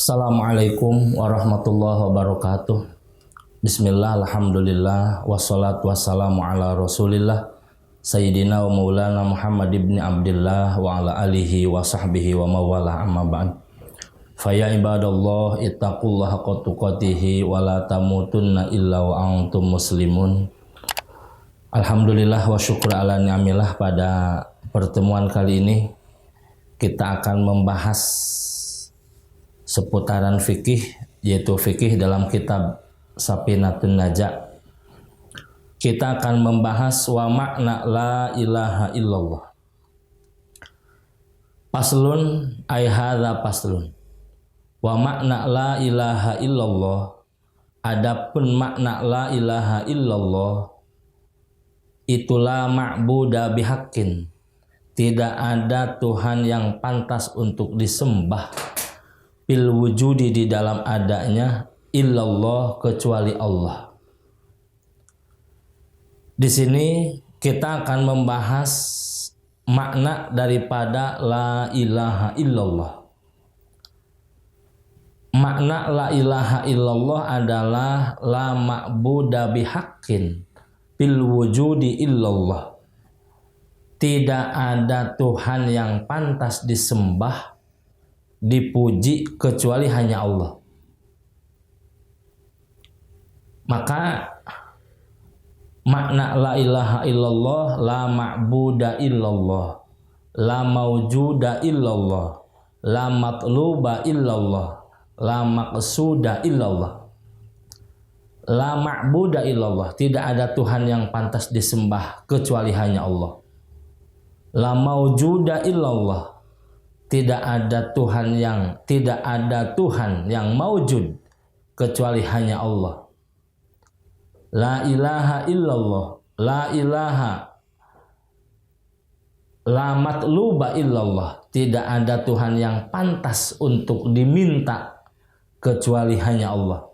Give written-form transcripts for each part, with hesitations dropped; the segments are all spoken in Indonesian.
Assalamualaikum warahmatullahi wabarakatuh. Bismillah, alhamdulillah, wassalatu wassalamu ala rasulillah Sayyidina wa maulana Muhammad ibn Abdillah wa ala alihi wa sahbihi wa mawalah amma ba'd. Faya ibadallah ittaqullaha haqqa tuqatihi wa la tamutunna illa wa antum muslimun. Alhamdulillah wa syukur ala ni'amillah. Pada pertemuan kali ini kita akan membahas seputaran fikih, yaitu fikih dalam kitab Safinatun Najah. Kita akan membahas wa makna la ilaha illallah. Paslun ay hadza paslun. Wa makna la ilaha illallah, adapun makna la ilaha illallah, itulah ma'buda bihaqqin, tidak ada Tuhan yang pantas untuk disembah bil wujudi di dalam adanya illallah kecuali Allah. Di sini kita akan membahas makna daripada la ilaha illallah. Makna la ilaha illallah adalah la ma'buda bihaqqin bil wujudi illallah. Tidak ada Tuhan yang pantas disembah, dipuji kecuali hanya Allah. Maka makna la ilaha illallah, la ma'buda illallah, la mawjuda illallah, la matluba illallah, la maqsuda illallah. La ma'buda illallah, tidak ada Tuhan yang pantas disembah kecuali hanya Allah. La mawjuda illallah, tidak ada Tuhan yang maujud kecuali hanya Allah. La ilaha illallah, la ilaha, la matluba illallah, tidak ada Tuhan yang pantas untuk diminta kecuali hanya Allah.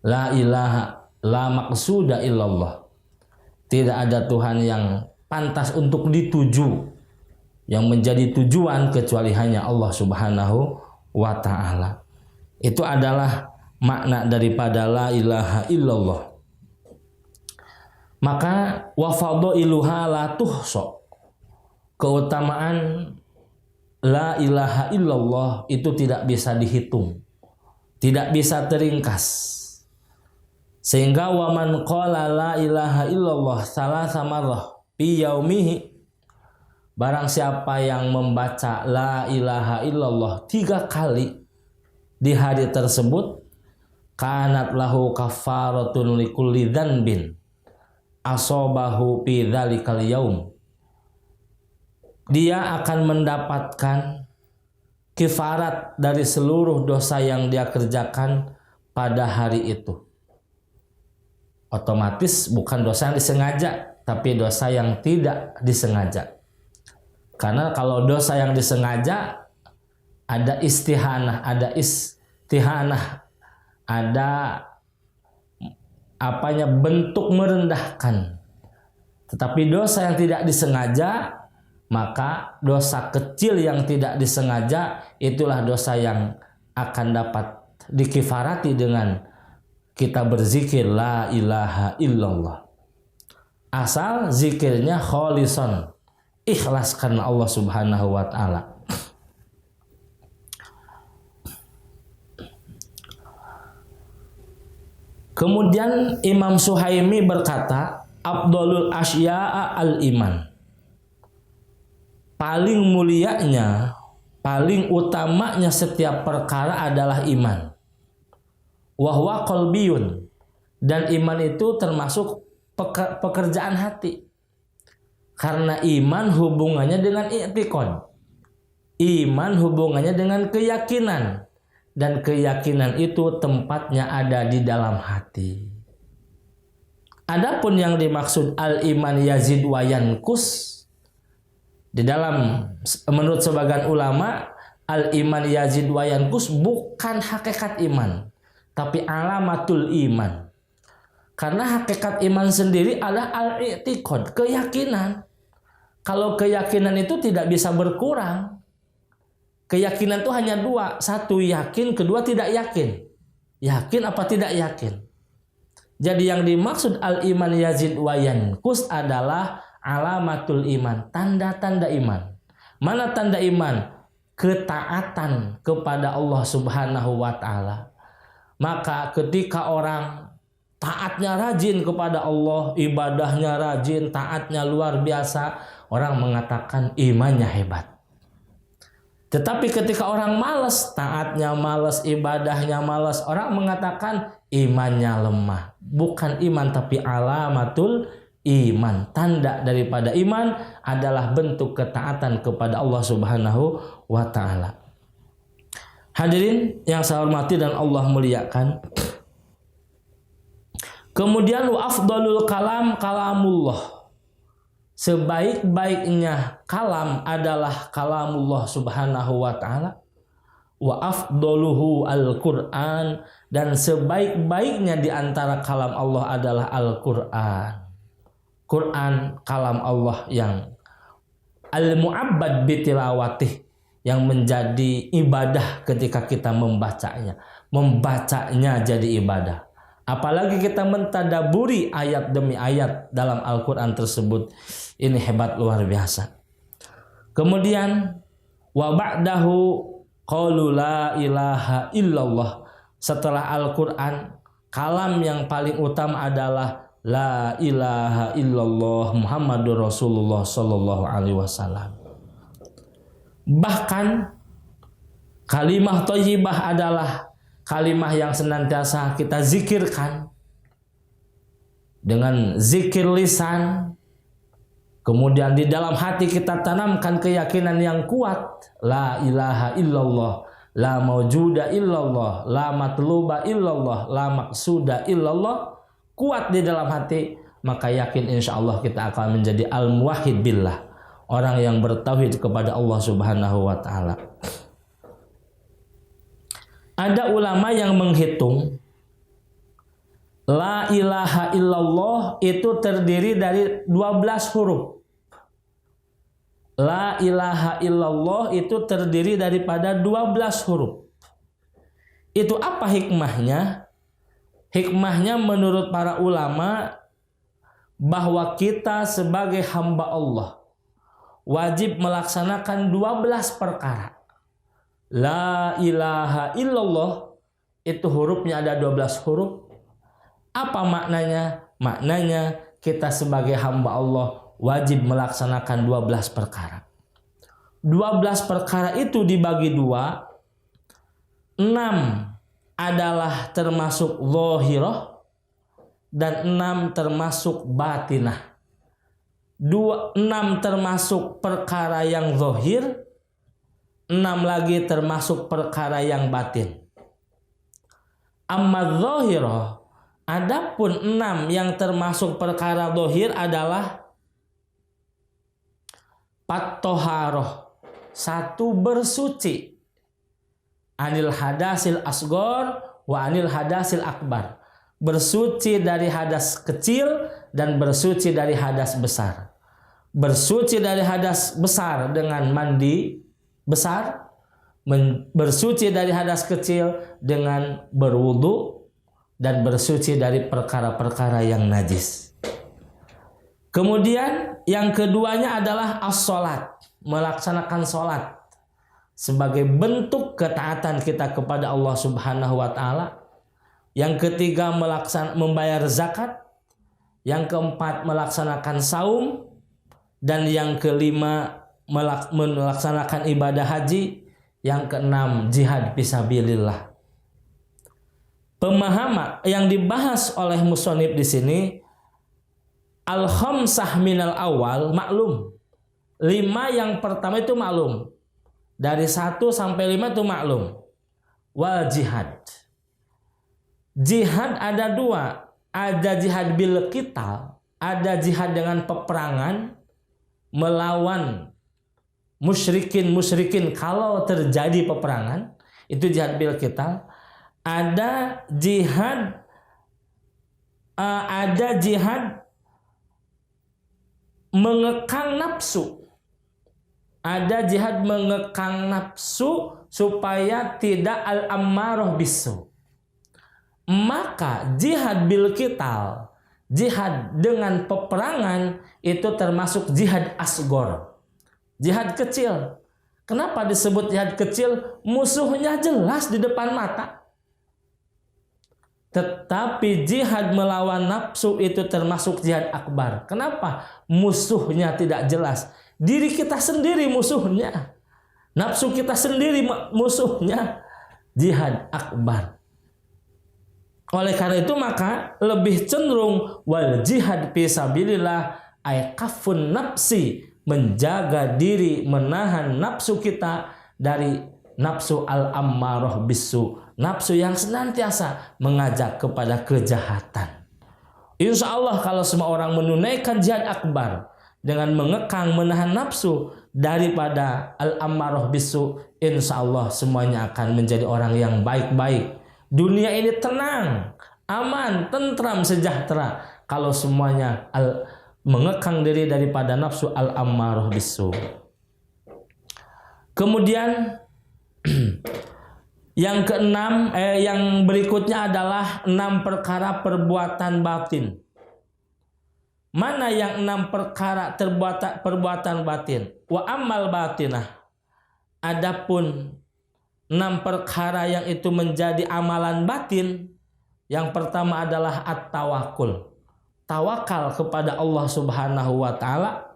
La ilaha, la maqsuda illallah, tidak ada Tuhan yang pantas untuk dituju, yang menjadi tujuan kecuali hanya Allah Subhanahu wa ta'ala. Itu adalah makna daripada la ilaha illallah. Maka wa fadailuha la tuhsa, keutamaan la ilaha illallah itu tidak bisa dihitung, tidak bisa teringkas. Sehingga wa man qala la ilaha illallah salasa marrah fi yaumihi, barang siapa yang membaca la ilaha illallah 3 kali di hari tersebut, kanat lahu kafaratun likulli dzanbin asobahu fi dzalikal yaum, dia akan mendapatkan kifarat dari seluruh dosa yang dia kerjakan pada hari itu. Otomatis bukan dosa yang disengaja, tapi dosa yang tidak disengaja. Karena kalau dosa yang disengaja ada istihanah, ada bentuk merendahkan. Tetapi dosa yang tidak disengaja, maka dosa kecil yang tidak disengaja itulah dosa yang akan dapat dikifarati dengan kita berzikir la ilaha illallah. Asal zikirnya kholisan, ikhlas karena Allah Subhanahu wa ta'ala. Kemudian Imam Suhaimi berkata, afdalul asya'a al-iman, paling mulianya, paling utamanya setiap perkara adalah iman. Wa huwa qalbiyun, dan iman itu termasuk pekerjaan hati. Karena iman hubungannya dengan i'tiqad. Iman hubungannya dengan keyakinan. Dan keyakinan itu tempatnya ada di dalam hati. Adapun yang dimaksud al-iman yazid wa yankus, di dalam menurut sebagian ulama, al-iman yazid wa yankus bukan hakikat iman, tapi alamatul iman. Karena hakikat iman sendiri adalah al-i'tiqad, keyakinan. Kalau keyakinan itu tidak bisa berkurang, keyakinan itu hanya dua. Satu yakin, kedua tidak yakin. Yakin apa tidak yakin. Jadi yang dimaksud al-iman yazid wa yanqus adalah alamatul iman, tanda-tanda iman. Mana tanda iman? Ketaatan kepada Allah Subhanahu wa taala. Maka ketika orang taatnya rajin kepada Allah, ibadahnya rajin, taatnya luar biasa, orang mengatakan imannya hebat. Tetapi ketika orang malas, taatnya malas, ibadahnya malas, orang mengatakan imannya lemah. Bukan iman tapi alamatul iman. Tanda daripada iman adalah bentuk ketaatan kepada Allah Subhanahu wa taala. Hadirin yang saya hormati dan Allah muliakan. Kemudian wa afdalul kalam kalamullah. Sebaik-baiknya kalam adalah kalamullah Subhanahu wa taala. Wa afdaluhu al-Qur'an, dan sebaik-baiknya di antara kalam Allah adalah Al-Qur'an. Quran kalam Allah yang al-mu'abbad bitilawatih, yang menjadi ibadah ketika kita membacanya. Membacanya jadi ibadah. Apalagi kita mentadaburi ayat demi ayat dalam Al-Quran tersebut. Ini hebat luar biasa. Kemudian wa ba'dahu qaulu la ilaha illallah. Setelah Al-Quran, kalam yang paling utama adalah la ilaha illallah Muhammadur Rasulullah sallallahu alaihi wasallam. Bahkan kalimah thayyibah adalah kalimah yang senantiasa kita zikirkan dengan zikir lisan. Kemudian di dalam hati kita tanamkan keyakinan yang kuat, la ilaha illallah, la maujuda illallah, la matluba illallah, la maksuda illallah. Kuat di dalam hati, maka yakin insya Allah kita akan menjadi al-muwahhid billah, orang yang bertauhid kepada Allah Subhanahu wa taala. Ada ulama yang menghitung la ilaha illallah itu terdiri dari 12 huruf. La ilaha illallah itu terdiri daripada 12 huruf. Itu apa hikmahnya? Hikmahnya menurut para ulama bahwa kita sebagai hamba Allah wajib melaksanakan 12 perkara. La ilaha illallah itu hurufnya ada 12 huruf. Apa maknanya? Maknanya kita sebagai hamba Allah wajib melaksanakan 12 perkara. 12 perkara itu dibagi dua. 6 adalah termasuk zahirah dan 6 termasuk batinah. 6 termasuk perkara yang zahir, 6 lagi termasuk perkara yang batin. Amma zahirah, adapun 6 yang termasuk perkara zahir adalah at-thaharah, satu bersuci, anil hadasil asgor wa anil hadasil akbar, bersuci dari hadas kecil dan bersuci dari hadas besar. Bersuci dari hadas besar dengan mandi besar, bersuci dari hadas kecil dengan berwudu, dan bersuci dari perkara-perkara yang najis. Kemudian yang keduanya adalah as-salat, melaksanakan salat sebagai bentuk ketaatan kita kepada Allah Subhanahu wa taala. Yang ketiga membayar zakat, yang keempat melaksanakan saum, dan yang kelima melaksanakan ibadah haji, yang keenam jihad fisabilillah. Pemahaman yang dibahas oleh musonib di sini, al-khamsah minal awal maklum. 5 yang pertama itu maklum. Dari 1 sampai 5 itu maklum. Wal jihad. Jihad ada 2. Ada jihad bil qital, ada jihad dengan peperangan melawan musyrikin kalau terjadi peperangan, itu jihad bil qital. Ada jihad mengekang nafsu. ada jihad mengekang nafsu supaya tidak al-ammarah bisu. Maka jihad bil qital, jihad dengan peperangan itu termasuk jihad asgor, jihad kecil. Kenapa disebut jihad kecil? Musuhnya jelas di depan mata. Tetapi jihad melawan nafsu itu termasuk jihad akbar. Kenapa? Musuhnya tidak jelas. Diri kita sendiri musuhnya. Nafsu kita sendiri musuhnya. Jihad akbar. Oleh karena itu maka lebih cenderung wal jihad fisabilillah ay kafun nafsi, menjaga diri, menahan nafsu kita dari nafsu al-ammarah bisu, nafsu yang senantiasa mengajak kepada kejahatan. Insya Allah kalau semua orang menunaikan jihad akbar dengan mengekang, menahan nafsu daripada al-ammarah bisu, insya Allah semuanya akan menjadi orang yang baik-baik. Dunia ini tenang, aman, tentram, sejahtera kalau semuanya mengekang diri daripada nafsu al-ammarah bisu. Kemudian yang keenam, yang berikutnya adalah 6 perkara perbuatan batin. Mana yang 6 perkara perbuatan batin? Wa amal batinah. Adapun 6 perkara yang itu menjadi amalan batin, yang pertama adalah at-tawakul, tawakal kepada Allah Subhanahu wa taala.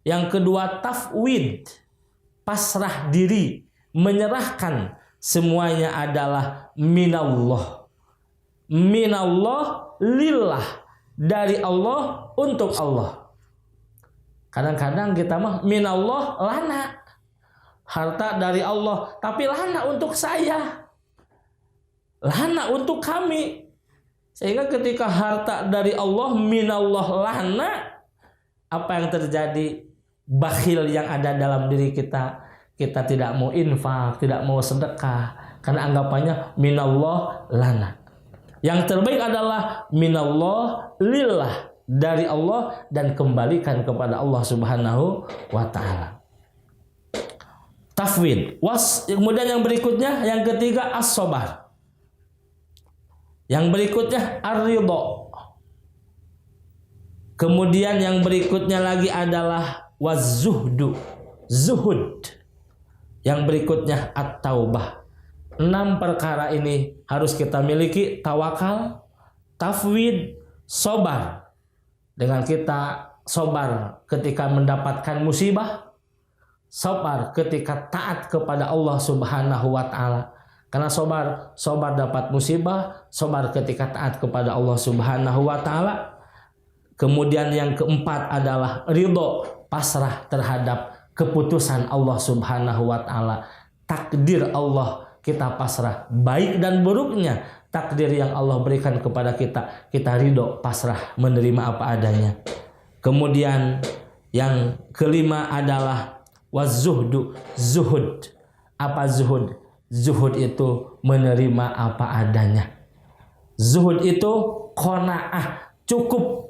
Yang kedua tafwid, pasrah diri, menyerahkan semuanya adalah minallah. Minallah lillah, dari Allah untuk Allah. Kadang-kadang kita mah minallah lana, harta dari Allah, tapi lana untuk saya, lana untuk kami. Sehingga ketika harta dari Allah minallah lana, apa yang terjadi? Bakhil yang ada dalam diri kita. Kita tidak mau infak, tidak mau sedekah, karena anggapannya minallah lana. Yang terbaik adalah minallah lillah, dari Allah dan kembalikan kepada Allah Subhanahu wa taala. Tafwid. Kemudian yang berikutnya, yang ketiga as-sabar. Yang berikutnya ar-ridha. Kemudian yang berikutnya lagi adalah waz-zuhdu, zuhud. Yang berikutnya at-taubah. 6 perkara ini harus kita miliki: tawakal, tafwid, sabar. Dengan kita sabar ketika mendapatkan musibah, sabar ketika taat kepada Allah Subhanahu wa taala. Karena sabar dapat musibah, sabar ketika taat kepada Allah Subhanahu wa taala. Kemudian yang keempat adalah ridho, pasrah terhadap keputusan Allah Subhanahu wa taala. Takdir Allah kita pasrah, baik dan buruknya takdir yang Allah berikan kepada kita, kita ridho, pasrah, menerima apa adanya. Kemudian yang kelima adalah wazuhdu, zuhud. Apa zuhud? Zuhud itu menerima apa adanya. Zuhud itu qanaah, cukup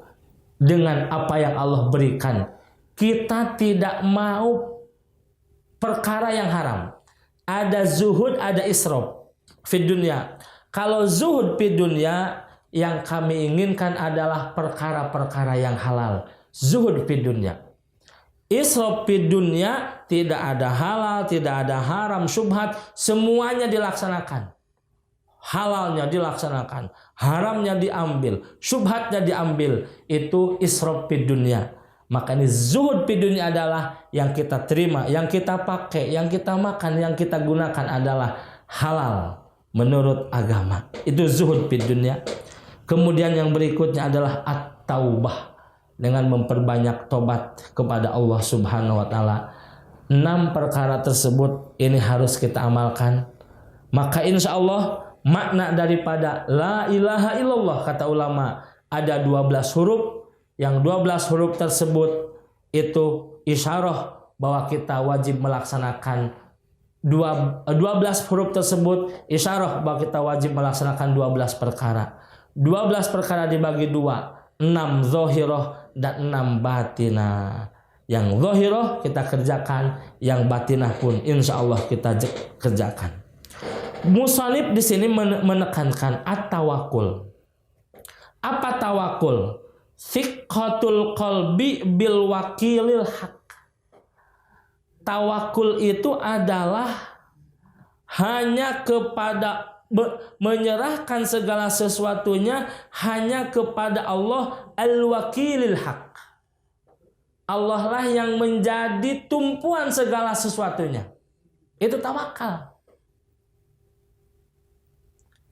dengan apa yang Allah berikan. Kita tidak mau perkara yang haram. Ada zuhud, ada israf fid dunya. Kalau zuhud fid dunya, yang kami inginkan adalah perkara-perkara yang halal. Zuhud fid dunya. Israf fid dunya, tidak ada halal, tidak ada haram, syubhat, semuanya dilaksanakan. Halalnya dilaksanakan, haramnya diambil, syubhatnya diambil. Itu israf fid dunya. Maka ini zuhud fid dunya adalah yang kita terima, yang kita pakai, yang kita makan, yang kita gunakan adalah halal menurut agama. Itu zuhud fid dunya. Kemudian yang berikutnya adalah at-taubah, dengan memperbanyak tobat kepada Allah Subhanahu wa taala. 6 perkara tersebut ini harus kita amalkan. Maka insya Allah makna daripada la ilaha illallah, kata ulama, ada 12 huruf. Yang 12 huruf tersebut itu isyarah bahwa kita wajib melaksanakan 12 huruf tersebut isyarah bahwa kita wajib melaksanakan 12 perkara. 12 perkara dibagi 2, 6 zahirah dan 6 batinah. Yang zahirah kita kerjakan, yang batinah pun insya Allah kita kerjakan. Musannif di sini menekankan at-tawakkul. Apa tawakul? Thiqatul qalbi bil wakilil haq. Tawakul itu adalah hanya kepada menyerahkan segala sesuatunya hanya kepada Allah al-wakilil haq. Allah lah yang menjadi tumpuan segala sesuatunya. Itu tawakal.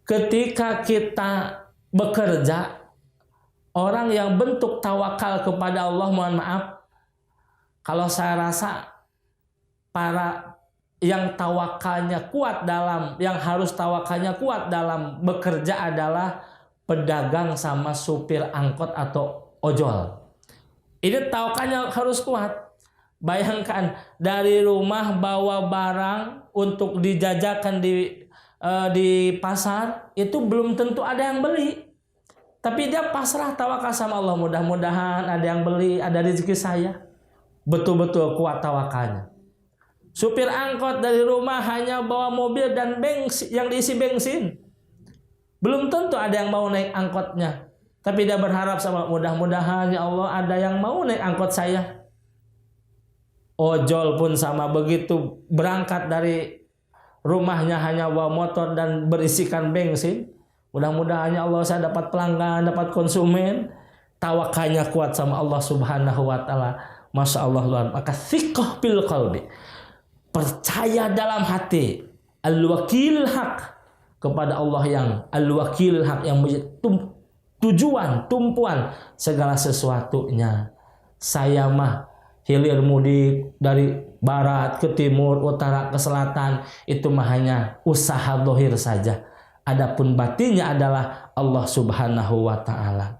Ketika kita bekerja, orang yang bentuk tawakal kepada Allah, mohon maaf, kalau saya rasa para yang tawakalnya kuat dalam, yang harus tawakalnya kuat dalam bekerja adalah pedagang sama supir angkot atau ojol. Ini tawakalnya harus kuat. Bayangkan dari rumah bawa barang untuk dijajakan di pasar, itu belum tentu ada yang beli. Tapi dia pasrah tawakal sama Allah, mudah-mudahan ada yang beli, ada rezeki saya. Betul-betul kuat tawakalnya. Supir angkot dari rumah hanya bawa mobil dan bensin yang diisi bensin. Belum tentu ada yang mau naik angkotnya. Tapi dia berharap sama mudah-mudahan ya Allah ada yang mau naik angkot saya. Ojol pun sama begitu, berangkat dari rumahnya hanya bawa motor dan berisikan bensin. Mudah-mudahan ya Allah saya dapat pelanggan, dapat konsumen. Tawakalnya kuat sama Allah Subhanahu wa taala. Masya Allah luar. Maka thiqah bil qalbi. Percaya dalam hati. Al-wakil haq. Kepada Allah yang al-wakil haq, yang tujuan, tumpuan segala sesuatunya. Saya mah hilir mudik dari barat ke timur, utara ke selatan, itu mah hanya usaha zahir saja. Adapun batinnya adalah Allah Subhanahu wa taala.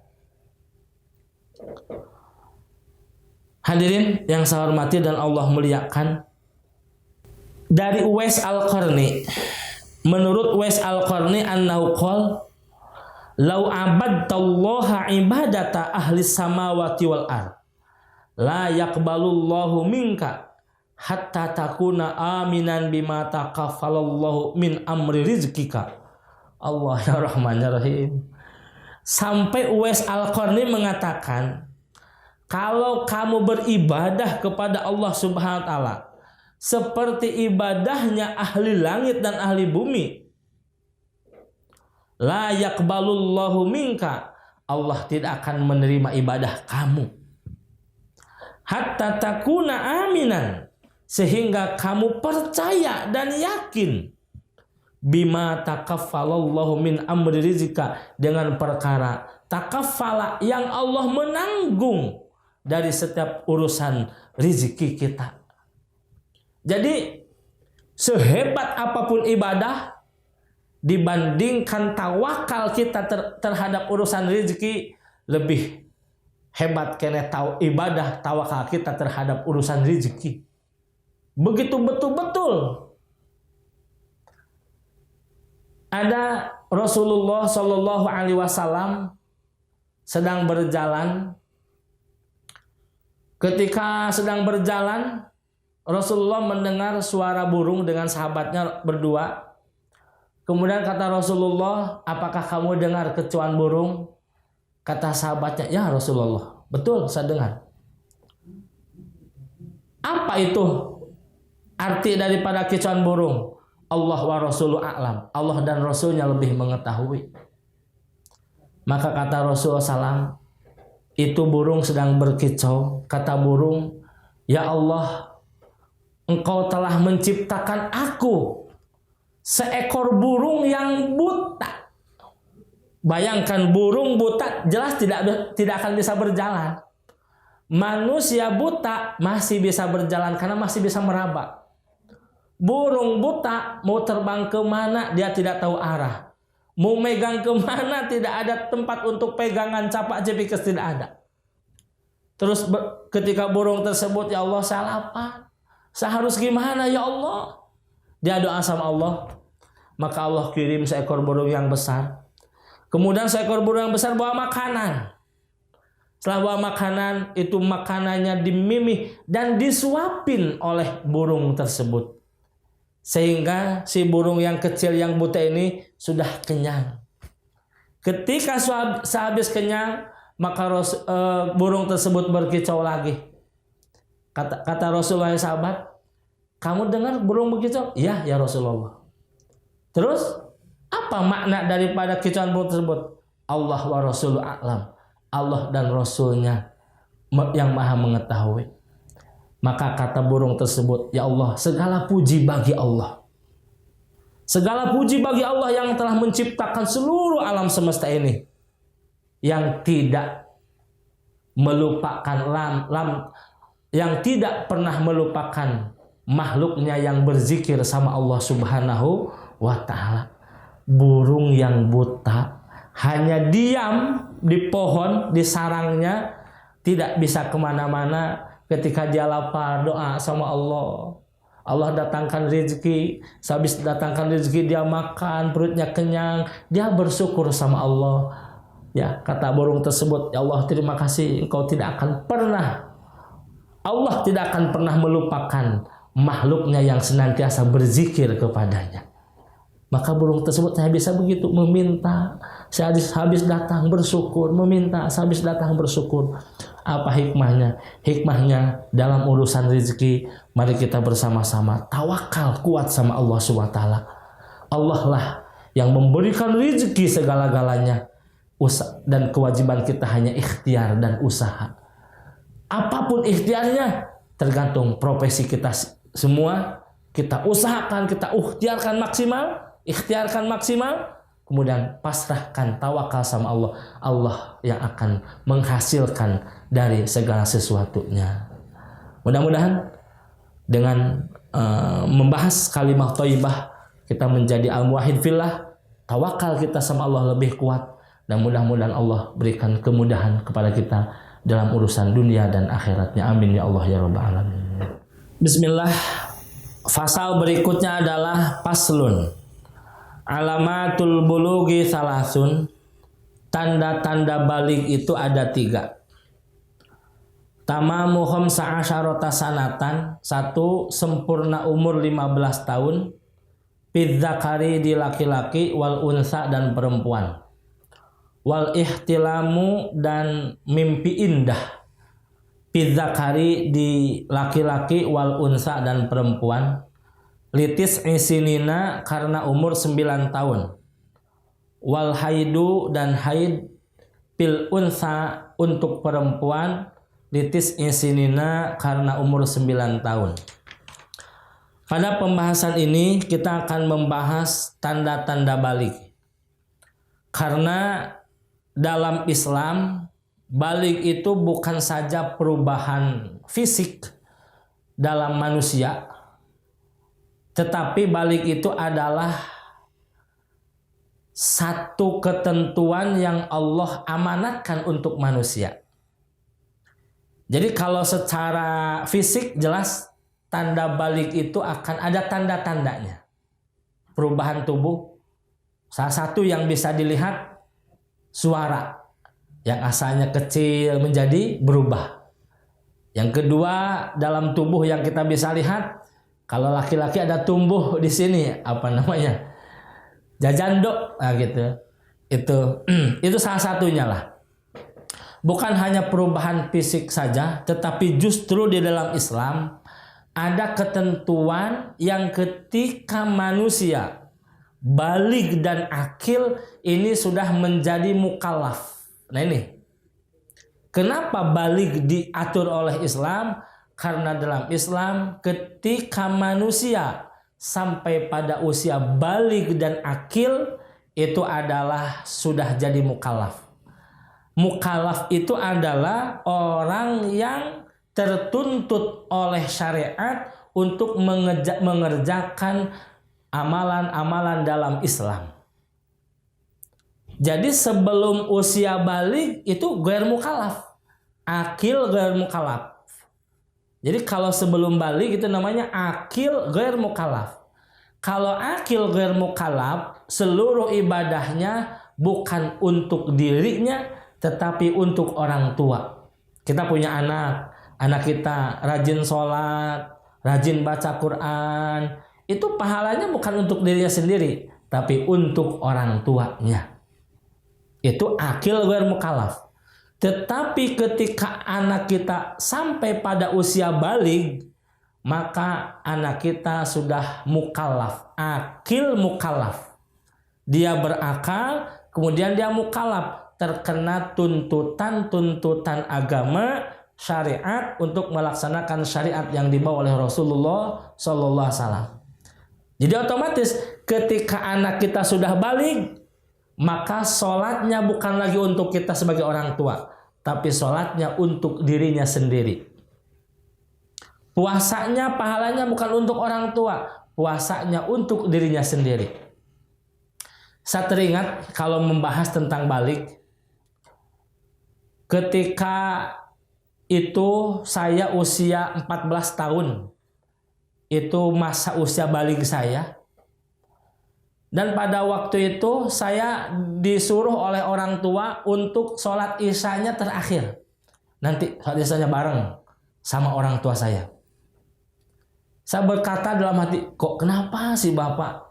Hadirin yang saya hormati dan Allah muliakan, dari Uwais Al-Qarni, menurut Uwais Al-Qarni annahu qala law abadtallaha ibadata ahli samawati wal ard la yaqbalullahu minka hatta takuna aminan bima taqaffalallahu min amri rizqika. Allah ya Rahman ya Rahim. Sampai Uwais Al-Qarni mengatakan, kalau kamu beribadah kepada Allah Subhanahu wa taala seperti ibadahnya ahli langit dan ahli bumi, la yaqbalullahu minka, Allah tidak akan menerima ibadah kamu. Hatta takuna aminan, sehingga kamu percaya dan yakin bima takaffalallahu min amri rizqa, dengan perkara takaffala yang Allah menanggung dari setiap urusan rizki kita. Jadi sehebat apapun ibadah dibandingkan tawakal kita terhadap urusan rizki, lebih hebat kena ibadah tawakal kita terhadap urusan rizki. Begitu betul-betul. Ada Rasulullah Shallallahu Alaihi Wasallam sedang berjalan. Ketika sedang berjalan, Rasulullah mendengar suara burung dengan sahabatnya berdua. Kemudian kata Rasulullah, apakah kamu dengar kecuan burung? Kata sahabatnya, ya Rasulullah, betul saya dengar. Apa itu arti daripada kecuan burung? Allah wa Rasuluhu a'lam. Allah dan Rasulnya lebih mengetahui. Maka kata Rasulullah SAW, itu burung sedang berkicau. Kata burung, ya Allah, Engkau telah menciptakan aku seekor burung yang buta. Bayangkan burung buta jelas tidak akan bisa berjalan. Manusia buta masih bisa berjalan karena masih bisa meraba. Burung buta mau terbang kemana dia tidak tahu arah. Mau megang kemana tidak ada tempat untuk pegangan, capak jepikes tidak ada. Terus ketika burung tersebut, ya Allah saya lapar, saya harus gimana ya Allah? Dia doa sama Allah. Maka Allah kirim seekor burung yang besar. Kemudian seekor burung yang besar bawa makanan. Setelah bawa makanan, itu makanannya dimimih dan disuapin oleh burung tersebut. Sehingga si burung yang kecil yang buta ini sudah kenyang. Ketika sehabis kenyang, maka burung tersebut berkicau lagi. Kata Rasulullah sahabat, kamu dengar burung berkicau? Iya ya Rasulullah. Terus apa makna daripada kicauan burung tersebut? Allah wa Rasuluhu a'lam. Allah dan Rasulnya yang maha mengetahui. Maka kata burung tersebut, ya Allah, segala puji bagi Allah. Segala puji bagi Allah yang telah menciptakan seluruh alam semesta ini. Yang tidak melupakan yang tidak pernah melupakan makhluknya yang berzikir sama Allah Subhanahu wa ta'ala. Burung yang buta hanya diam di pohon, di sarangnya, tidak bisa kemana-mana. Ketika dia lapar, doa sama Allah. Allah datangkan rezeki, habis datangkan rezeki dia makan, perutnya kenyang, dia bersyukur sama Allah. Ya, kata burung tersebut, ya Allah terima kasih, engkau tidak akan pernah, Allah tidak akan pernah melupakan makhluknya yang senantiasa berzikir kepadanya. Maka burung tersebut saya bisa begitu meminta, habis datang bersyukur, meminta, habis datang bersyukur. Apa hikmahnya? Hikmahnya dalam urusan rezeki, mari kita bersama-sama tawakal kuat sama Allah SWT. Allah lah yang memberikan rezeki segala-galanya. Dan kewajiban kita hanya ikhtiar dan usaha. Apapun ikhtiarnya tergantung profesi kita semua. Kita usahakan, kita ikhtiarkan maksimal, kemudian pasrahkan, tawakal sama Allah. Allah yang akan menghasilkan dari segala sesuatunya. Mudah-mudahan dengan membahas kalimah thayyibah kita menjadi al-muwahhid fillah, tawakal kita sama Allah lebih kuat, dan mudah-mudahan Allah berikan kemudahan kepada kita dalam urusan dunia dan akhiratnya. Amin ya Allah ya rabbal alamin. Bismillah. Fasal berikutnya adalah paslun. Alamatul bulughi salasun. Tanda-tanda balik itu ada 3. Tamamu khamsa asyarata sanatan. 1. Sempurna umur 15 tahun. Fidzakari di laki-laki, wal unsa dan perempuan. Wal ihtilamu dan mimpi indah. Fidzakari di laki-laki, wal unsa dan perempuan. Litis isinina karena umur 9 tahun. Wal haidu dan haid pil unsa untuk perempuan. Litis isinina karena umur 9 tahun. Pada pembahasan ini kita akan membahas tanda-tanda balik. Karena dalam Islam balik itu bukan saja perubahan fisik dalam manusia, tetapi balik itu adalah satu ketentuan yang Allah amanatkan untuk manusia. Jadi kalau secara fisik jelas tanda balik itu akan ada tanda-tandanya. Perubahan tubuh, salah satu yang bisa dilihat suara. Yang asalnya kecil menjadi berubah. Yang kedua, dalam tubuh yang kita bisa lihat, kalau laki-laki ada tumbuh di sini, apa namanya? Jajandok, nah gitu. Itu salah satunya lah. Bukan hanya perubahan fisik saja, tetapi justru di dalam Islam ada ketentuan yang ketika manusia baligh dan akil ini sudah menjadi mukallaf. Nah ini, kenapa baligh diatur oleh Islam? Karena dalam Islam ketika manusia sampai pada usia baligh dan akil itu adalah sudah jadi mukallaf. Mukallaf itu adalah orang yang tertuntut oleh syariat untuk mengerjakan amalan-amalan dalam Islam. Jadi sebelum usia balik itu ghair mukallaf. Akil ghair mukallaf. Jadi kalau sebelum balik itu namanya akil ghair mukallaf. Kalau akil ghair mukallaf, seluruh ibadahnya bukan untuk dirinya tetapi untuk orang tua. Kita punya anak kita rajin sholat, rajin baca Quran, itu pahalanya bukan untuk dirinya sendiri, tapi untuk orang tuanya. Itu akil ghair mukallaf. Tetapi ketika anak kita sampai pada usia baligh, maka anak kita sudah mukallaf, akil mukallaf. Dia berakal, kemudian dia mukallaf, terkena tuntutan agama, syariat untuk melaksanakan syariat yang dibawa oleh Rasulullah sallallahu alaihi wasallam. Jadi otomatis ketika anak kita sudah baligh, maka sholatnya bukan lagi untuk kita sebagai orang tua, tapi sholatnya untuk dirinya sendiri. Puasanya pahalanya bukan untuk orang tua, puasanya untuk dirinya sendiri. Saya teringat kalau membahas tentang baligh, ketika itu saya usia 14 tahun. Itu masa usia baligh saya. Dan pada waktu itu saya disuruh oleh orang tua untuk sholat isyanya terakhir. Nanti sholat isyanya bareng sama orang tua saya. Saya berkata dalam hati, kok kenapa sih Bapak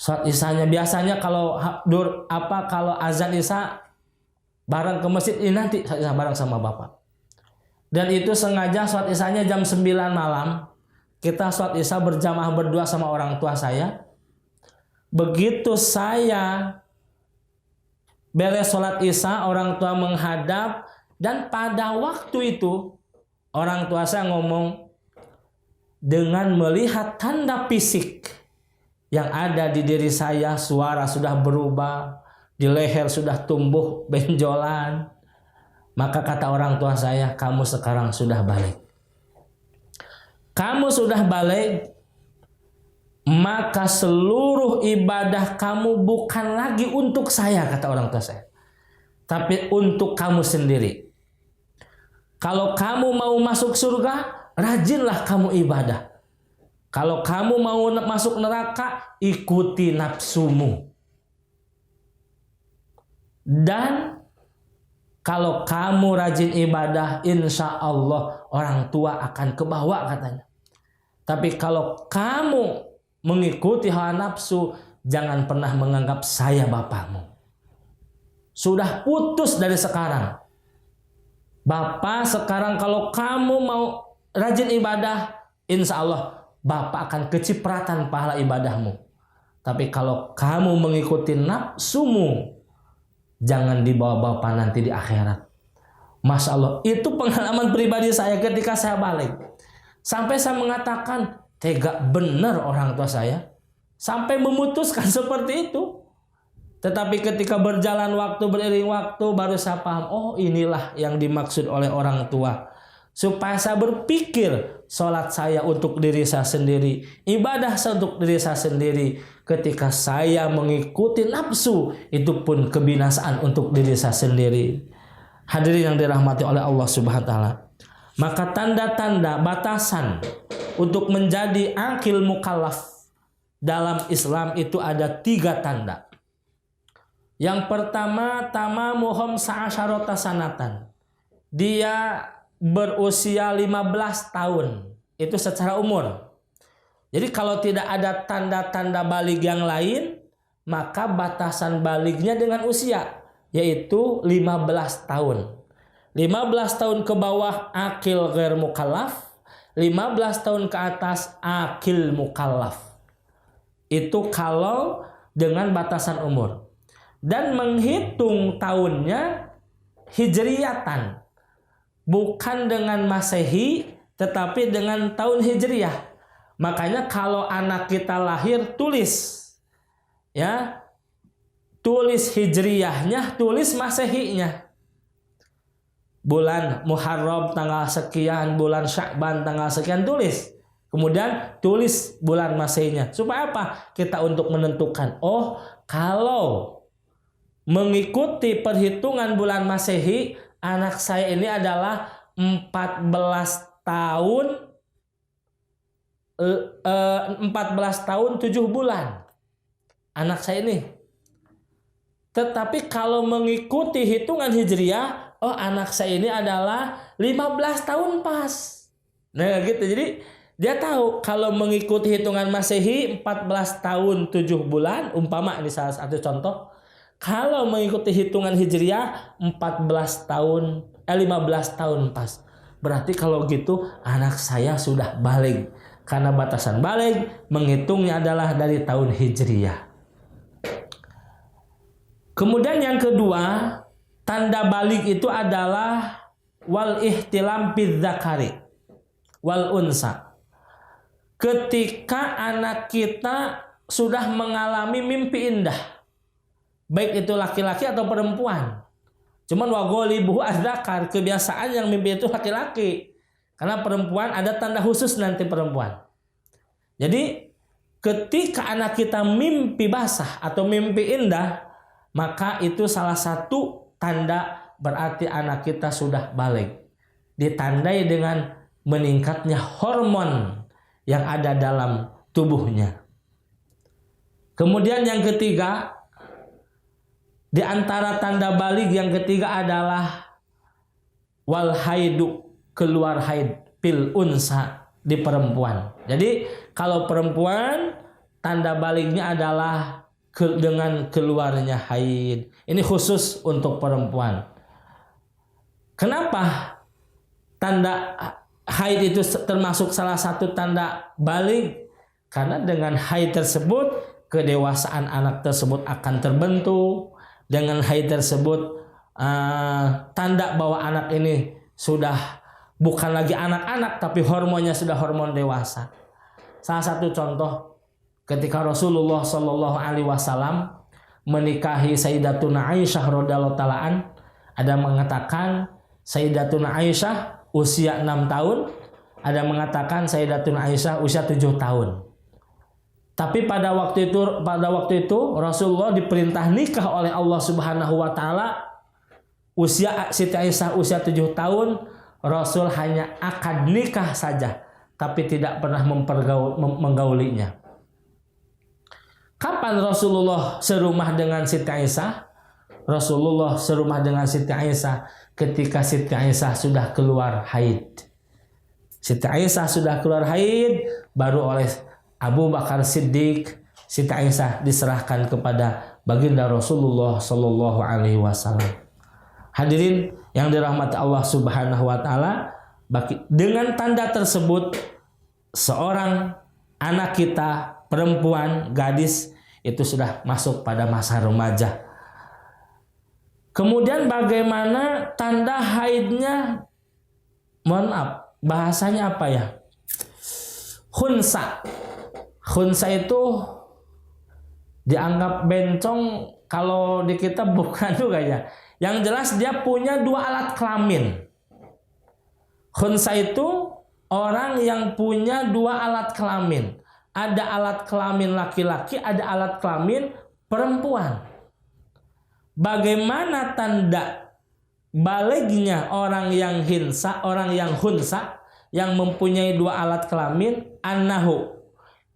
sholat isyanya? Biasanya kalau azan isya bareng ke masjid, ini nanti sholat isya bareng sama Bapak. Dan itu sengaja sholat isyanya jam 9 malam. Kita sholat isya berjamaah berdua sama orang tua saya. Begitu saya beres sholat isya, orang tua menghadap. Dan pada waktu itu orang tua saya ngomong, dengan melihat tanda fisik yang ada di diri saya, suara sudah berubah, di leher sudah tumbuh benjolan, maka kata orang tua saya, kamu sekarang sudah baligh. Kamu sudah baligh, maka seluruh ibadah kamu bukan lagi untuk saya, kata orang tua saya, tapi untuk kamu sendiri. Kalau kamu mau masuk surga, rajinlah kamu ibadah. Kalau kamu mau masuk neraka, ikuti nafsumu. Dan kalau kamu rajin ibadah, insya Allah orang tua akan kebawa, katanya. Tapi kalau kamu mengikuti hawa nafsu, jangan pernah menganggap saya bapakmu. Sudah putus dari sekarang. Bapak sekarang kalau kamu mau rajin ibadah, insya Allah Bapak akan kecipratan pahala ibadahmu. Tapi kalau kamu mengikuti nafsumu, jangan dibawa Bapak nanti di akhirat. Masya Allah, itu pengalaman pribadi saya ketika saya baligh. Sampai saya mengatakan, tega benar orang tua saya. Sampai memutuskan seperti itu. Tetapi ketika berjalan waktu, beriring waktu, baru saya paham, oh inilah yang dimaksud oleh orang tua. Supaya saya berpikir, sholat saya untuk diri saya sendiri, ibadah saya untuk diri saya sendiri. Ketika saya mengikuti nafsu, itu pun kebinasaan untuk diri saya sendiri. Hadirin yang dirahmati oleh Allah Subhanahu wa taala. Maka tanda-tanda batasan untuk menjadi akil mukallaf dalam Islam itu ada 3 tanda. Yang pertama, tamamuhum sa'asyarata sanatan. Dia berusia 15 tahun. Itu secara umur. Jadi kalau tidak ada tanda-tanda baligh yang lain, maka batasan balighnya dengan usia, yaitu 15 tahun. 15 tahun ke bawah akil ghair mukallaf, 15 tahun ke atas akil mukallaf. Itu kalau dengan batasan umur. Dan menghitung tahunnya hijriyatan. Bukan dengan masehi, tetapi dengan tahun hijriyah. Makanya kalau anak kita lahir, tulis. Ya, tulis hijriyahnya, tulis masehinya. Bulan Muharram tanggal sekian, bulan Sya'ban tanggal sekian, tulis. Kemudian tulis bulan masehinya. Supaya apa? Kita untuk menentukan, oh kalau mengikuti perhitungan bulan masehi, anak saya ini adalah 14 tahun 7 bulan. Anak saya ini. Tetapi kalau mengikuti hitungan Hijriah, oh anak saya ini adalah 15 tahun pas. Nah gitu, jadi dia tahu kalau mengikuti hitungan Masehi 14 tahun 7 bulan, umpama ini salah satu contoh. Kalau mengikuti hitungan Hijriah 15 tahun pas. Berarti kalau gitu anak saya sudah baligh. Karena batasan baligh menghitungnya adalah dari tahun Hijriah. Kemudian yang kedua, tanda baligh itu adalah wal ihtilam bidzakari wal unsa. Ketika anak kita sudah mengalami mimpi indah, baik itu laki-laki atau perempuan. Cuman wagolibuhu adzakar, kebiasaan yang mimpi itu laki-laki. Karena perempuan ada tanda khusus nanti perempuan. Jadi ketika anak kita mimpi basah atau mimpi indah, maka itu salah satu tanda berarti anak kita sudah baligh. Ditandai dengan meningkatnya hormon yang ada dalam tubuhnya. Kemudian yang ketiga, di antara tanda baligh yang ketiga adalah wal haidu, keluar haid pil unsa di perempuan. Jadi kalau perempuan tanda balighnya adalah dengan keluarnya haid. Ini khusus untuk perempuan. Kenapa tanda haid itu termasuk salah satu tanda baligh? Karena dengan haid tersebut kedewasaan anak tersebut akan terbentuk. Dengan haid tersebut tanda bahwa anak ini sudah bukan lagi anak-anak tapi hormonnya sudah hormon dewasa. Salah satu contoh ketika Rasulullah Shallallahu Alaihi Wasallam menikahi Sayyidatuna Aisyah radhiyallahu taalaan, ada mengatakan Sayyidatuna Aisyah usia 6 tahun, ada mengatakan Sayyidatuna Aisyah usia 7 tahun. Tapi pada waktu itu Rasulullah diperintah nikah oleh Allah Subhanahu Wa Taala. Usia Siti Aisyah usia 7 tahun, Rasul hanya akad nikah saja, tapi tidak pernah menggaulinya. Kapan Rasulullah serumah dengan Siti Aisyah? Rasulullah serumah dengan Siti Aisyah ketika Siti Aisyah sudah keluar haid. Siti Aisyah sudah keluar haid, baru oleh Abu Bakar Siddiq Siti Aisyah diserahkan kepada baginda Rasulullah Shallallahu Alaihi Wasallam. Hadirin yang dirahmati Allah Subhanahu Wa Taala, dengan tanda tersebut seorang anak kita perempuan, gadis itu sudah masuk pada masa remaja. Kemudian bagaimana tanda haidnya? Mohon maaf, bahasanya apa ya? Khunsa. Khunsa itu dianggap bencong, kalau di kita bukan juga ya. Yang jelas dia punya 2 alat kelamin. Khunsa itu orang yang punya 2 alat kelamin. Ada alat kelamin laki-laki, ada alat kelamin perempuan. Bagaimana tanda balighnya orang yang khunsa, yang mempunyai 2 alat kelamin? Annahu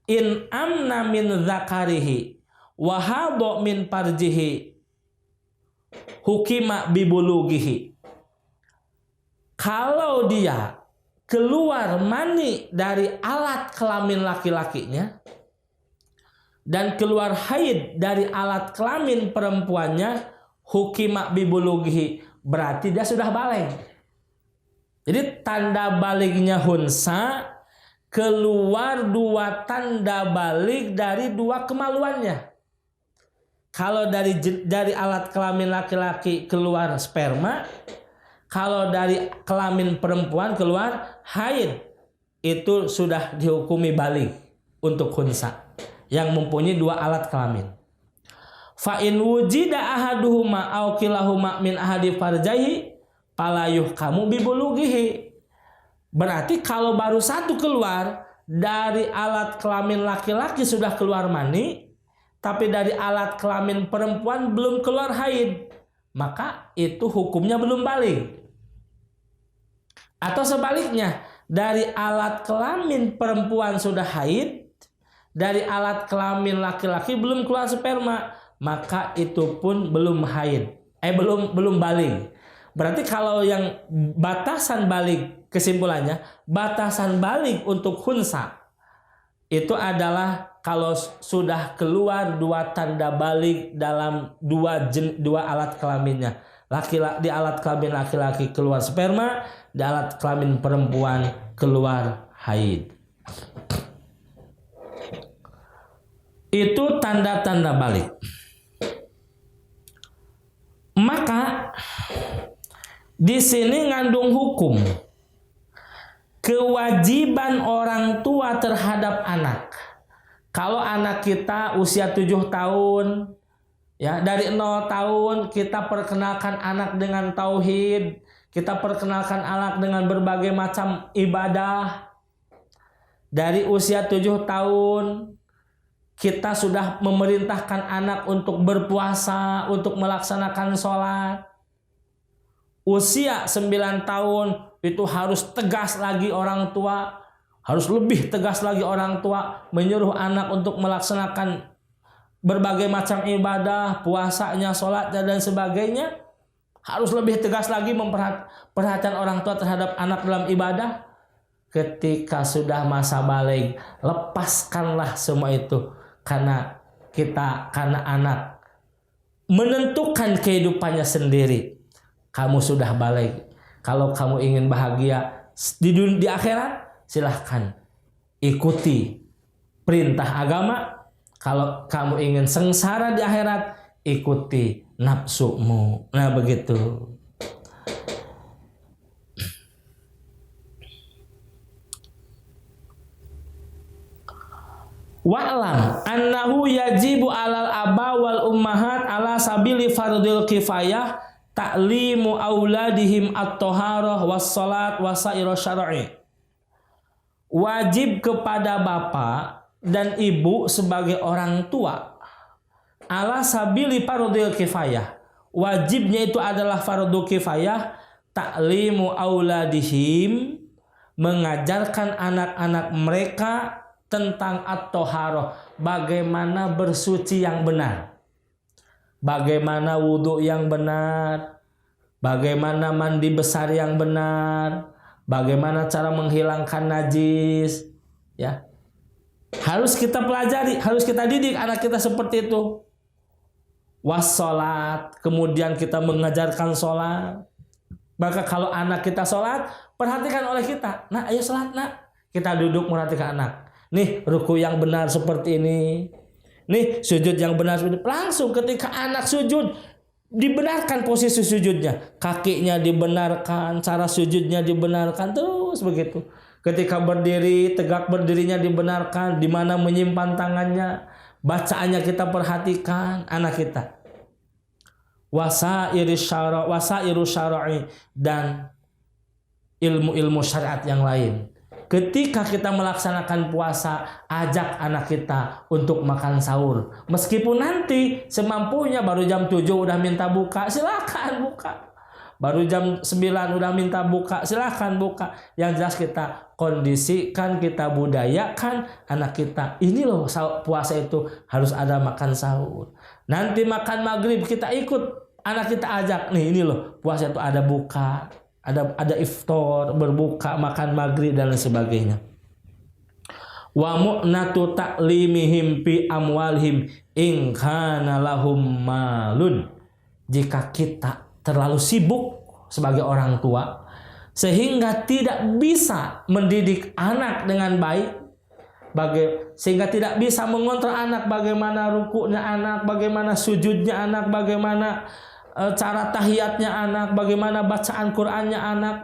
in amna min zakarihi wa hadha min farjihi hukima bibulughihi. Kalau dia keluar mani dari alat kelamin laki-lakinya dan keluar haid dari alat kelamin perempuannya, hukima bibulughihi, berarti dia sudah baligh. Jadi tanda balighnya hunsa, keluar 2 tanda baligh dari 2 kemaluannya. Kalau dari alat kelamin laki-laki keluar sperma, kalau dari kelamin perempuan keluar haid, itu sudah dihukumi baligh untuk khunsa yang mempunyai 2 alat kelamin. Fa in wujida ahaduhuma aw kilahuma min ahadi farjaihi fala yuhkamu bibulughihi. Berarti kalau baru satu keluar dari alat kelamin laki-laki sudah keluar mani, tapi dari alat kelamin perempuan belum keluar haid, maka itu hukumnya belum baligh. Atau sebaliknya, dari alat kelamin perempuan sudah haid, dari alat kelamin laki-laki belum keluar sperma, maka itu pun belum haid. Belum balik. Berarti kalau yang batasan balik, kesimpulannya batasan balik untuk khunsa itu adalah kalau sudah keluar 2 tanda balik dalam dua alat kelaminnya. Di alat kelamin laki-laki keluar sperma, di alat kelamin perempuan keluar haid. Itu tanda-tanda balik. Maka di sini ngandung hukum kewajiban orang tua terhadap anak. Kalau anak kita usia 7 tahun, ya dari 0 tahun kita perkenalkan anak dengan tauhid, kita perkenalkan anak dengan berbagai macam ibadah. Dari usia 7 tahun kita sudah memerintahkan anak untuk berpuasa, untuk melaksanakan sholat. Usia 9 tahun itu harus tegas lagi orang tua, harus lebih tegas lagi orang tua menyuruh anak untuk melaksanakan berbagai macam ibadah, puasanya, sholatnya dan sebagainya. Harus lebih tegas lagi perhatian orang tua terhadap anak dalam ibadah. Ketika sudah masa balik, lepaskanlah semua itu karena anak menentukan kehidupannya sendiri. Kamu sudah balik. Kalau kamu ingin bahagia di akhirat, silahkan ikuti perintah agama. Kalau kamu ingin sengsara di akhirat, ikuti nafsumu. Nah begitu. Wa'lam annahu yajibu alal aba wal ummahat ala sabili fardil kifayah ta'limu auladihim at-taharah was salat wasaira syar'i. Wajib kepada bapak dan ibu sebagai orang tua ala sabili fardil kifayah. Wajibnya itu adalah fardhu kifayah, ta'limu auladihim, mengajarkan anak-anak mereka tentang at-taharah, bagaimana bersuci yang benar, bagaimana wudhu yang benar, bagaimana mandi besar yang benar, bagaimana cara menghilangkan najis, ya. Harus kita pelajari, harus kita didik anak kita seperti itu. Wassalat, kemudian kita mengajarkan sholat. Maka kalau anak kita sholat, perhatikan oleh kita. Nah, ayo sholat nak. Kita duduk merhatikan anak. Nih ruku yang benar seperti ini. Nih sujud yang benar seperti ini. Langsung ketika anak sujud, dibenarkan posisi sujudnya. Kakinya dibenarkan, cara sujudnya dibenarkan, terus begitu. Ketika berdiri, tegak berdirinya dibenarkan, di mana menyimpan tangannya, bacaannya kita perhatikan anak kita. Wasairu syara'i, dan ilmu-ilmu syariat yang lain. Ketika kita melaksanakan puasa, ajak anak kita untuk makan sahur. Meskipun nanti semampunya baru jam 7 udah minta buka, silakan buka. Baru jam 9 udah minta buka, silakan buka. Yang jelas kita kondisikan, kita budayakan anak kita. Ini loh puasa itu harus ada makan sahur. Nanti makan maghrib kita ikut, anak kita ajak. Nih ini loh puasa itu ada buka. Ada iftar, berbuka, makan maghrib dan lain sebagainya. Wa mu'natu ta'limihim fi amwalihim in kana lahum malun. Jika kita terlalu sibuk sebagai orang tua sehingga tidak bisa mendidik anak dengan baik, sehingga tidak bisa mengontrol anak, bagaimana rukunya anak, bagaimana sujudnya anak, bagaimana cara tahiyatnya anak, bagaimana bacaan Qur'annya anak,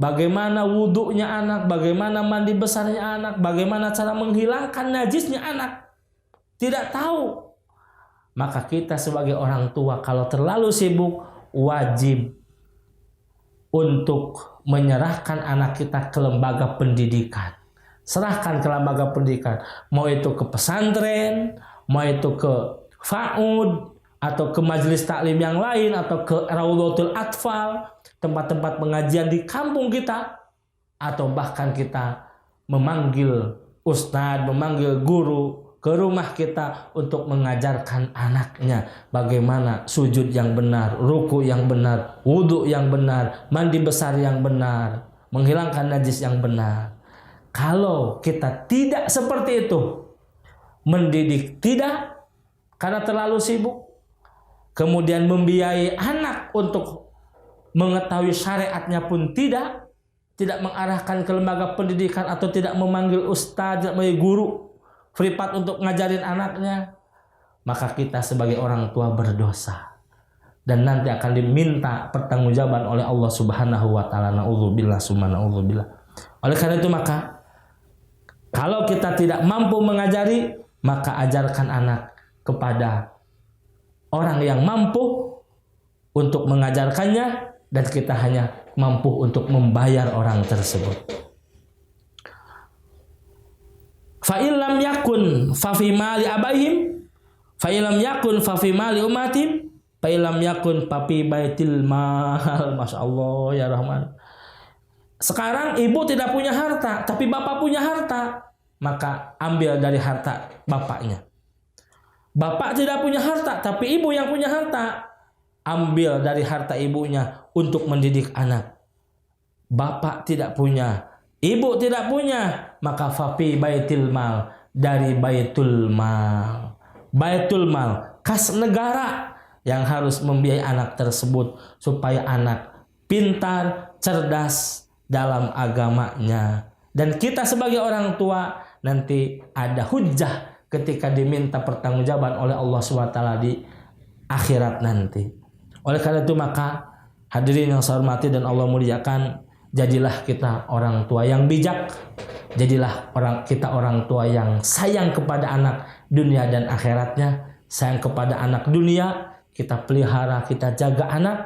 bagaimana wudhunya anak, bagaimana mandi besarnya anak, bagaimana cara menghilangkan najisnya anak, tidak tahu. Maka kita sebagai orang tua kalau terlalu sibuk, wajib untuk menyerahkan anak kita ke lembaga pendidikan. Serahkan ke lembaga pendidikan, mau itu ke pesantren, mau itu ke FAUD, atau ke majelis taklim yang lain, atau ke Raudhatul Atfal, tempat-tempat pengajian di kampung kita, atau bahkan kita memanggil ustadz, memanggil guru ke rumah kita untuk mengajarkan anaknya bagaimana sujud yang benar, ruku yang benar, wudhu yang benar, mandi besar yang benar, menghilangkan najis yang benar. Kalau kita tidak seperti itu, mendidik tidak karena terlalu sibuk, kemudian membiayai anak untuk mengetahui syariatnya pun tidak mengarahkan ke lembaga pendidikan atau tidak memanggil ustaz, tidak memanggil guru privat untuk ngajarin anaknya, maka kita sebagai orang tua berdosa dan nanti akan diminta pertanggungjawaban oleh Allah Subhanahu wa taala. Nauzubillah summa nauzubillah. Oleh karena itu maka kalau kita tidak mampu mengajari, maka ajarkan anak kepada orang yang mampu untuk mengajarkannya dan kita hanya mampu untuk membayar orang tersebut. Fa illam yakun fa fi mali abaihim, fa illam yakun fa fi mali ummatim, fa illam yakun fa fi baitil mal. Masyaallah ya Rahman. Sekarang ibu tidak punya harta, tapi bapak punya harta, maka ambil dari harta bapaknya. Bapak tidak punya harta, tapi ibu yang punya harta, ambil dari harta ibunya untuk mendidik anak. Bapak tidak punya, ibu tidak punya, maka fafi baitul mal, dari baitul mal. Baitul mal, kas negara yang harus membiayai anak tersebut supaya anak pintar, cerdas dalam agamanya. Dan kita sebagai orang tua nanti ada hujjah ketika diminta pertanggungjawaban oleh Allah SWT di akhirat nanti. Oleh karena itu maka hadirin yang saya hormati dan Allah muliakan, jadilah kita orang tua yang bijak, jadilah kita orang tua yang sayang kepada anak dunia dan akhiratnya. Sayang kepada anak dunia, kita pelihara, kita jaga anak.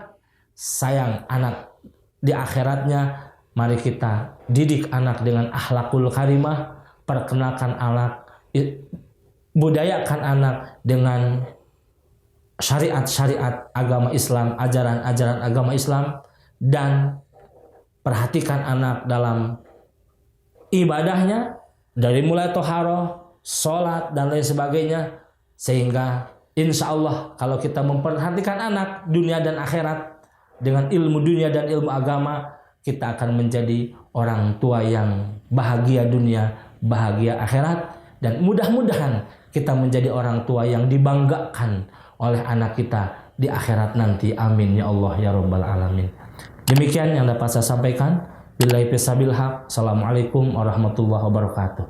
Sayang anak di akhiratnya, mari kita didik anak dengan akhlakul karimah, perkenalkan anak, budayakan anak dengan syariat-syariat agama Islam, ajaran-ajaran agama Islam, dan perhatikan anak dalam ibadahnya dari mulai toharoh, sholat dan lain sebagainya, sehingga insya Allah kalau kita memperhatikan anak dunia dan akhirat dengan ilmu dunia dan ilmu agama, kita akan menjadi orang tua yang bahagia dunia, bahagia akhirat, dan mudah-mudahan kita menjadi orang tua yang dibanggakan oleh anak kita di akhirat nanti. Amin ya Allah ya Rabbal Alamin. Demikian yang dapat saya sampaikan. Billahi fisabil haq. Assalamualaikum warahmatullahi wabarakatuh.